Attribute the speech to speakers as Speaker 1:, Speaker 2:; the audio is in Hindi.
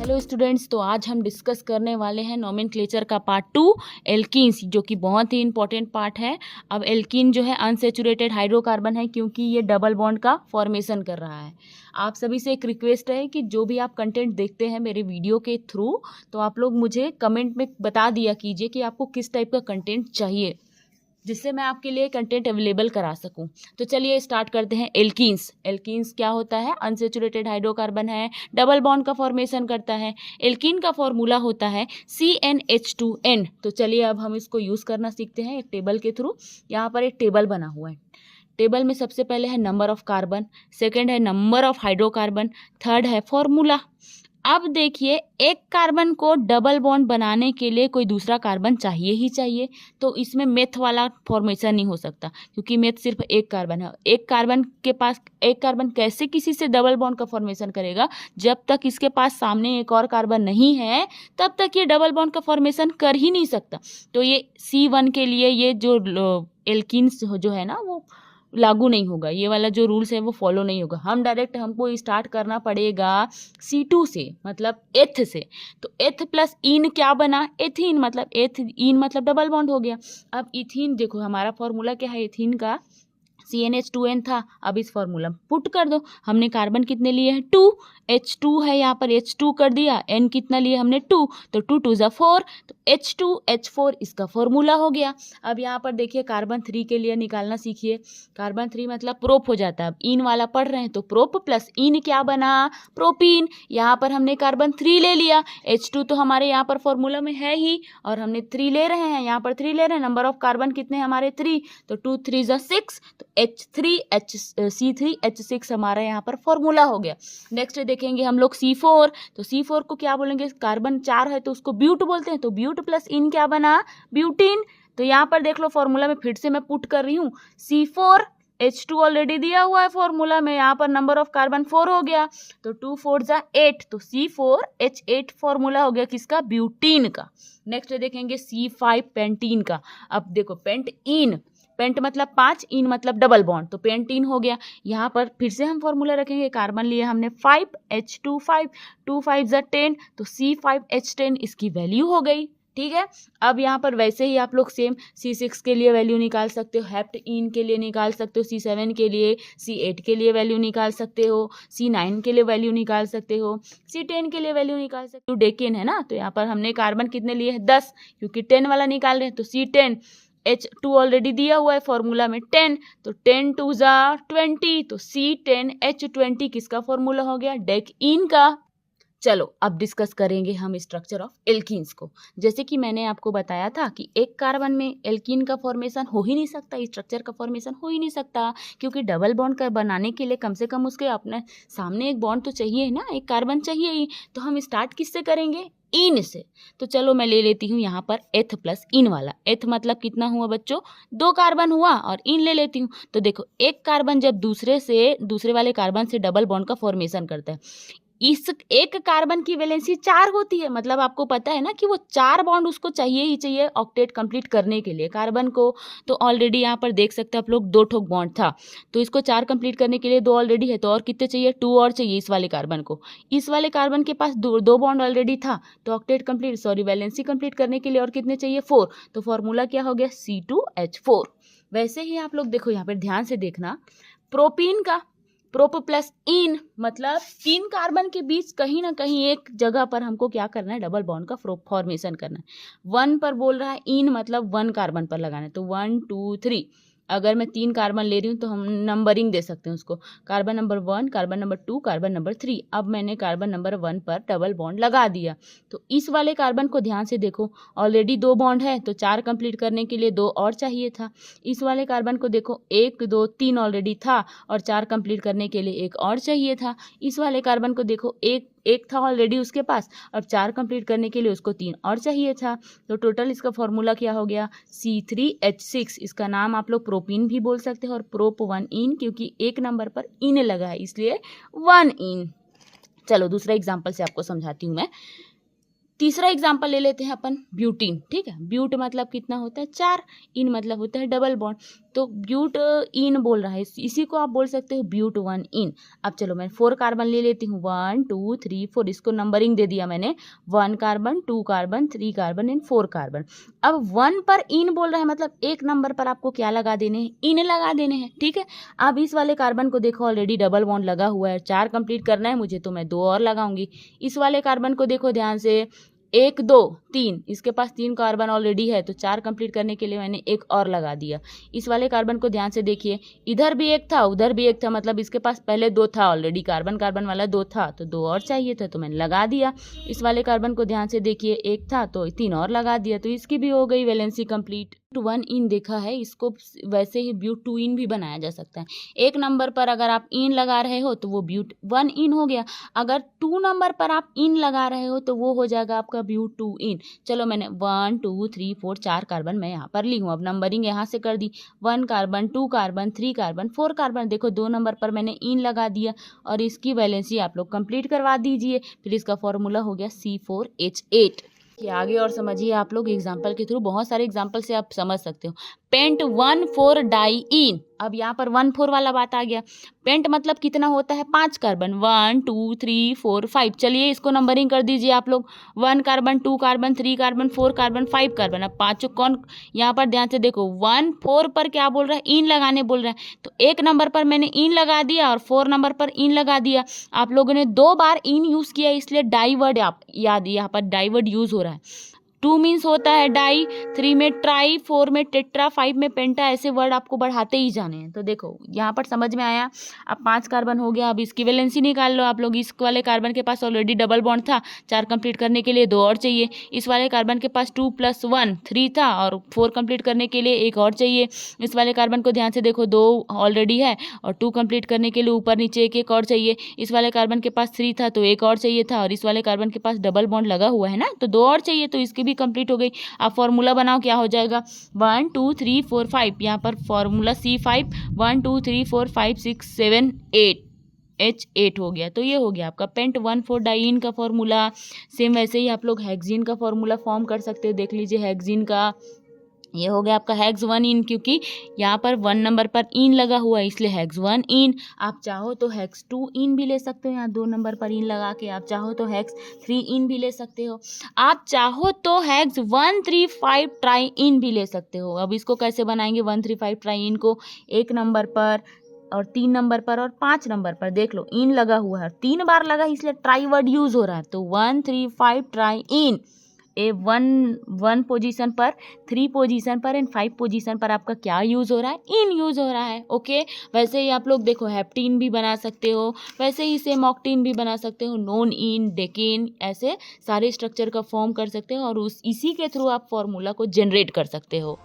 Speaker 1: हेलो स्टूडेंट्स, तो आज हम डिस्कस करने वाले हैं नोमेनक्लेचर का पार्ट 2 एल्कीन्स, जो कि बहुत ही इंपॉर्टेंट पार्ट है। अब एल्कीन जो है अनसैचुरेटेड हाइड्रोकार्बन है, क्योंकि ये डबल बॉन्ड का फॉर्मेशन कर रहा है। आप सभी से एक रिक्वेस्ट है कि जो भी आप कंटेंट देखते हैं मेरे वीडियो के थ्रू, तो आप लोग मुझे कमेंट में बता दिया कीजिए कि आपको किस टाइप का कंटेंट चाहिए, जिससे मैं आपके लिए कंटेंट अवेलेबल करा सकूं। तो चलिए स्टार्ट करते हैं। एल्कीन्स, एल्कीन्स क्या होता है? अनसैचुरेटेड हाइड्रोकार्बन है, डबल बॉन्ड का फॉर्मेशन करता है। एल्कीन का फॉर्मूला होता है CnH2n। तो चलिए अब हम इसको यूज़ करना सीखते हैं एक टेबल के थ्रू। यहाँ पर एक टेबल बना हुआ है। टेबल में सबसे पहले है नंबर ऑफ कार्बन, सेकेंड है नंबर ऑफ हाइड्रोकार्बन, थर्ड है फॉर्मूला। अब देखिए, एक कार्बन को डबल बॉन्ड बनाने के लिए कोई दूसरा कार्बन चाहिए ही चाहिए, तो इसमें मेथ वाला फॉर्मेशन नहीं हो सकता, क्योंकि मेथ सिर्फ एक कार्बन है। एक कार्बन के पास एक कार्बन कैसे किसी से डबल बॉन्ड का फॉर्मेशन करेगा? जब तक इसके पास सामने एक और कार्बन नहीं है, तब तक ये डबल बॉन्ड का फॉर्मेशन कर ही नहीं सकता। तो ये C1 के लिए ये जो एल्कीन्स जो है ना, वो लागू नहीं होगा। ये वाला जो रूल्स है वो फॉलो नहीं होगा। हमको स्टार्ट करना पड़ेगा C2 से, मतलब एथ से। तो एथ प्लस इन क्या बना? एथीन, मतलब एथ इन मतलब डबल बॉन्ड हो गया। अब इथीन देखो, हमारा फॉर्मूला क्या है इथीन का? CnH2n था। अब इस फॉर्मूला में पुट कर दो। हमने कार्बन कितने लिए हैं? 2। H2 है, यहाँ पर H2 कर दिया। N कितना लिए हमने? 2। तो 2 2 ज़ा 4, तो H2H4 इसका फॉर्मूला हो गया। अब यहाँ पर देखिए, कार्बन 3 के लिए निकालना सीखिए। कार्बन 3 मतलब प्रोप हो जाता है। अब इन वाला पढ़ रहे हैं तो प्रोप प्लस इन क्या बना? प्रोपीन। यहाँ पर हमने कार्बन 3 ले लिया। H2 तो हमारे यहाँ पर फॉर्मूला में है ही, और हमने 3 ले रहे हैं, यहाँ पर 3 ले रहे हैं। नंबर ऑफ कार्बन कितने हमारे? 3। तो 2 3 ज़ा 6, तो C3H6 हमारा यहाँ पर फॉर्मूला हो गया। नेक्स्ट देखेंगे हम लोग C4। तो C4 को क्या बोलेंगे? कार्बन 4 है तो उसको ब्यूट बोलते हैं। तो ब्यूट प्लस इन क्या बना? ब्यूटीन। तो यहाँ पर देख लो, फॉर्मूला में फिर से मैं पुट कर रही हूँ। C4H2 ऑलरेडी दिया हुआ है फॉर्मूला में, यहाँ पर नंबर ऑफ कार्बन 4 हो गया। तो 2 4 ज़ा 8, तो C4H8 फॉर्मूला हो गया किसका? ब्यूटीन का। नेक्स्ट देखेंगे C5 पेंटीन का। अब देखो, पेंट मतलब 5, इन मतलब डबल बॉन्ड, तो पेंटीन हो गया। यहाँ पर फिर से हम फॉर्मूला रखेंगे। कार्बन लिए हमने 5, H2 5, 2 5 ज़ा 10, तो C5H10 इसकी वैल्यू हो गई। ठीक है। अब यहाँ पर वैसे ही आप लोग सेम C6 के लिए वैल्यू निकाल सकते हो, हेप्ट इन के लिए निकाल सकते हो, C7 के लिए, C8 के लिए वैल्यू निकाल सकते हो, C9 के लिए वैल्यू निकाल सकते हो, C10 के लिए वैल्यू निकाल सकते हो। डेकेन है ना, तो यहाँ पर हमने कार्बन कितने लिए हैं? 10, क्योंकि 10 वाला निकाल रहे हैं। तो C10, H2 ऑलरेडी दिया हुआ है फॉर्मूला में 10, तो 10 2 ज़ा 20, तो C10H20 किसका फॉर्मूला हो गया? डेकइन का। चलो अब डिस्कस करेंगे हम स्ट्रक्चर ऑफ एल्कीन्स को। जैसे कि मैंने आपको बताया था कि एक कार्बन में एल्कीन का फॉर्मेशन हो ही नहीं सकता, स्ट्रक्चर का फॉर्मेशन हो ही नहीं सकता, क्योंकि डबल बॉन्ड का बनाने के लिए कम से कम उसके अपने सामने एक बॉन्ड तो चाहिए ना, एक कार्बन चाहिए ही। तो हम स्टार्ट किससे करेंगे? इन से। तो चलो मैं ले लेती हूँ यहाँ पर एथ प्लस इन वाला। एथ मतलब कितना हुआ बच्चों? 2 कार्बन हुआ, और इन ले लेती हूँ। तो देखो, एक कार्बन जब दूसरे वाले कार्बन से डबल बॉन्ड का फॉर्मेशन करता है, इस एक कार्बन की वैलेंसी 4 होती है। मतलब आपको पता है ना कि वो 4 बॉन्ड उसको चाहिए ही चाहिए ऑक्टेट कंप्लीट करने के लिए कार्बन को। तो ऑलरेडी यहाँ पर देख सकते हैं आप लोग, 2 ठोक बॉन्ड था, तो इसको 4 कंप्लीट करने के लिए 2 ऑलरेडी है, तो और कितने चाहिए? 2 और चाहिए इस वाले कार्बन को। इस वाले कार्बन के पास 2 बॉन्ड ऑलरेडी था, तो ऑक्टेट कंप्लीट वैलेंसी कंप्लीट करने के लिए और कितने चाहिए? 4। तो फॉर्मूला क्या हो गया? C2H4। वैसे ही आप लोग देखो, यहाँ पर ध्यान से देखना, प्रोपीन का प्रोप प्लस इन मतलब 3 कार्बन के बीच कहीं ना कहीं एक जगह पर हमको क्या करना है? डबल बॉन्ड का फॉर्मेशन करना है। 1 पर बोल रहा है इन, मतलब 1 कार्बन पर लगाना है, तो 1 2 3। अगर मैं 3 कार्बन ले रही हूँ तो हम नंबरिंग दे सकते हैं उसको, carbon number 1, carbon number 2, carbon number 3। अब मैंने कार्बन नंबर 1 पर डबल बॉन्ड लगा दिया। तो इस वाले कार्बन को ध्यान से देखो, ऑलरेडी 2 बॉन्ड है, तो 4 कंप्लीट करने के लिए 2 और चाहिए था। इस वाले कार्बन को देखो, 1 2 3 ऑलरेडी था, और 4 कंप्लीट करने के लिए 1 और चाहिए था। इस वाले कार्बन को देखो, एक था ऑलरेडी उसके पास, और 4 कंप्लीट करने के लिए उसको 3 और चाहिए था। तो टोटल इसका फॉर्मूला क्या हो गया? C3H6। इसका नाम आप लोग प्रोपीन भी बोल सकते हैं, और प्रोप 1 इन, क्योंकि एक नंबर पर इन लगा है इसलिए 1 इन। चलो दूसरा एग्जाम्पल से आपको समझाती हूँ मैं। तीसरा एग्जाम्पल ले लेते हैं अपन, ब्यूटीन। ठीक है, ब्यूट मतलब कितना होता है? 4, इन मतलब होता है डबल बॉन्ड। तो ब्यूट इन बोल रहा है, इसी को आप बोल सकते हो ब्यूट 1 इन। अब चलो मैं 4 कार्बन ले लेती हूँ, 1 2 3 4, इसको नंबरिंग दे दिया मैंने, 1 carbon 2 carbon 3 carbon and 4 carbon. अब 1 पर इन बोल रहा है, मतलब एक नंबर पर आपको क्या लगा देने हैं, इन लगा देने हैं, ठीक है। अब इस वाले कार्बन को देखो ऑलरेडी डबल बॉन्ड लगा हुआ है, 4 कंप्लीट करना है मुझे तो मैं 2 और लगाऊंगी। इस वाले कार्बन को देखो ध्यान से, 1 2 3, इसके पास 3 कार्बन ऑलरेडी है तो 4 कंप्लीट करने के लिए मैंने एक और लगा दिया। इस वाले कार्बन को ध्यान से देखिए, इधर भी एक था उधर भी एक था, मतलब इसके पास पहले 2 था ऑलरेडी, कार्बन कार्बन वाला 2 था तो 2 और चाहिए था तो मैंने लगा दिया। इस वाले कार्बन को ध्यान से देखिए, 1 था तो 3 और लगा दिया, तो इसकी भी हो गई वैलेंसी कंप्लीट। 1 इन देखा है, इसको वैसे ही ब्यूट 2 इन भी बनाया जा सकता है। एक नंबर पर अगर आप इन लगा रहे हो तो वो ब्यूट 1 इन हो गया, अगर 2 नंबर पर आप इन लगा रहे हो तो वो हो जाएगा आपका ब्यूट 2 इन। चलो मैंने 1 2 3 4 4 कार्बन मैं यहाँ पर ली हूँ, अब नंबरिंग यहाँ से कर दी, 1 कार्बन 2 कार्बन 3 कार्बन 4 कार्बन, देखो 2 नंबर पर मैंने इन लगा दिया और इसकी वैलेंसी आप लोग कंप्लीट करवा दीजिए। फिर इसका फॉर्मूला हो गया C4H8। कि आगे और समझिए आप लोग एग्जाम्पल के थ्रू, बहुत सारे एग्जाम्पल से आप समझ सकते हो। पेंट 1,4 डाइईन, अब यहाँ पर 1,4 वाला बात आ गया। पेंट मतलब कितना होता है, 5 कार्बन, 1 2 3 4 5। चलिए इसको नंबरिंग कर दीजिए आप लोग, 1 carbon 2 carbon 3 carbon 4 carbon 5 carbon. अब पाँचों कौन, यहाँ पर ध्यान से देखो, 1 4 पर क्या बोल रहा है, इन लगाने बोल रहा है, तो एक नंबर पर मैंने इन लगा दिया और 4 नंबर पर इन लगा दिया। आप लोगों ने 2 बार इन यूज़ किया इसलिए डाई वर्ड आप याद, यहाँ पर डाई वर्ड यूज़ हो रहा है। 2 मीन्स होता है डाई, 3 में ट्राई, 4 में टेट्रा, 5 में पेंटा, ऐसे वर्ड आपको बढ़ाते ही जाने हैं। तो देखो यहाँ पर समझ में आया। अब 5 कार्बन हो गया, अब इसकी वैलेंसी निकाल लो आप लोग। इस वाले कार्बन के पास ऑलरेडी डबल बॉन्ड था, 4 कंप्लीट करने के लिए 2 और चाहिए। इस वाले कार्बन के पास 2 + 1 3 था और 4 कंप्लीट करने के लिए एक और चाहिए। इस वाले कार्बन को ध्यान से देखो, 2 ऑलरेडी है और 2 कंप्लीट करने के लिए ऊपर नीचे एक और चाहिए। इस वाले कार्बन के पास 3 था तो एक और चाहिए था, और इस वाले कार्बन के पास डबल बॉन्ड लगा हुआ है ना, तो 2 और चाहिए, तो इसकी भी कंप्लीट हो गई। आप फॉर्मूला बनाओ, क्या हो जाएगा, 1 2 3 4 5, यहाँ पर फॉर्मूला C5, 1 2 3 4 5 6 7 8, H8 हो गया। तो ये हो गया आपका पेंट 1,4 डाइईन का फॉर्मूला। सेम वैसे ही आप लोग हेक्सीन का फॉर्मूला फॉर्म कर सकते हो, देख लीजिए हेक्सीन का, ये हो गया आपका हेक्स 1 इन, क्योंकि यहाँ पर 1 नंबर पर इन लगा हुआ है इसलिए हेक्स 1 इन। आप चाहो तो हेक्स 2 इन भी ले सकते हो, यहाँ 2 नंबर पर इन लगा के। आप चाहो तो हेक्स 3 इन भी ले सकते हो, आप चाहो तो हेक्स 1 3 5 ट्राई इन भी ले सकते हो। अब इसको कैसे बनाएंगे 1 3 5 ट्राई इन को, 1 नंबर पर और 3 नंबर पर और 5 नंबर पर देख लो इन लगा हुआ है, 3 बार लगा इसलिए ट्राई वर्ड यूज हो रहा है, तो 1 3 5 ट्राई इन। ए 1 पोजीशन पर, 3 पोजीशन पर एंड 5 पोजीशन पर आपका क्या यूज़ हो रहा है, इन यूज़ हो रहा है। ओके, वैसे ही आप लोग देखो हेप्टीन भी बना सकते हो, वैसे ही सेम ऑक्टीन भी बना सकते हो, नॉन इन, डेकेन, ऐसे सारे स्ट्रक्चर का फॉर्म कर सकते हो और इसी के थ्रू आप फॉर्मूला को जनरेट कर सकते हो।